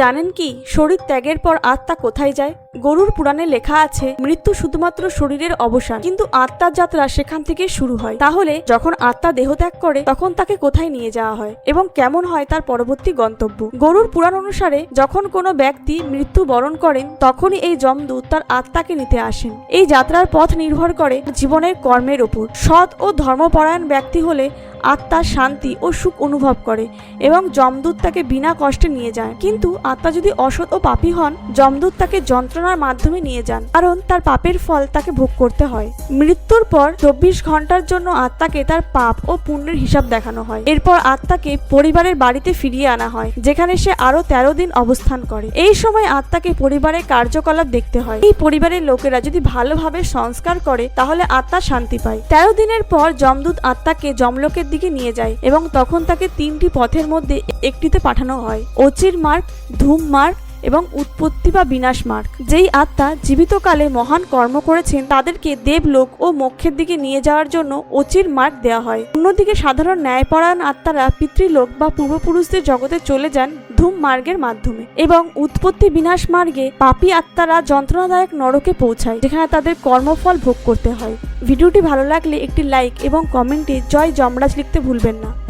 জানেন কি শরীর ত্যাগের পর আত্মা কোথায় যায়? গরুর পুরাণে লেখা আছে মৃত্যু শুধুমাত্র শরীরের অবসান, কিন্তু আত্মার যাত্রা সেখান থেকে শুরু হয়। তাহলে যখন আত্মা দেহ ত্যাগ করে তখন তাকে কোথায় নিয়ে যাওয়া হয় এবং কেমন হয় তার পরবর্তী গন্তব্য? গরুর পুরাণ অনুসারে যখন কোনো ব্যক্তি মৃত্যু বরণ করেন তখনই এই যমদূত তার আত্মাকে নিতে আসেন। এই যাত্রার পথ নির্ভর করে জীবনের কর্মের উপর। সৎ ও ধর্মপরায়ণ ব্যক্তি হলে আত্মা শান্তি ও সুখ অনুভব করে এবং যমদূত তাকে বিনা কষ্টে নিয়ে যায়। কিন্তু আত্মা যদি অসৎ ও পাপী হন, যমদূত তাকে যন্ত্রণার মাধ্যমে নিয়ে যান, কারণ তার পাপের ফল তাকে ভোগ করতে হয়। মৃত্যুর পর 24 ঘন্টার জন্য আত্মাকে তার পাপ ও পুণ্যের হিসাব দেখানো হয়। এরপর আত্মাকে পরিবারের বাড়িতে ফিরিয়ে আনা হয়, যেখানে সে আরো 13 দিন অবস্থান করে। এই সময় আত্মাকে পরিবারের কার্যকলাপ দেখতে হয়। এই পরিবারের লোকেরা যদি ভালোভাবে সংস্কার করে তাহলে আত্মা শান্তি পায়। 13 দিনের পর যমদূত আত্মাকে যমলোকের দিকে নিয়ে যায় এবং তখন তাকে 3টি পথের মধ্যে একটিতে পাঠানো হয়: অচির মার্গ, ধূম মার্গ এবং উৎপত্তি বা বিনাশ মার্গ। যেই আত্মা জীবিতকালে মহান কর্ম করেছেন তাদেরকে দেবলোক ও মোক্ষের দিকে নিয়ে যাওয়ার জন্য অচির মার্গ দেওয়া হয়। অন্যদিকে সাধারণ ন্যায়পরায়ণ আত্মারা পিতৃলোক বা পূর্বপুরুষদের জগতে চলে যান ধূম মার্গের মাধ্যমে, এবং উৎপত্তি বিনাশ মার্গে পাপী আত্মারা যন্ত্রণাদায়ক নরকে পৌঁছায়, যেখানে তাদের কর্মফল ভোগ করতে হয়। ভিডিওটি ভালো লাগলে একটি লাইক এবং কমেন্টে জয় যমরাজ লিখতে ভুলবেন না।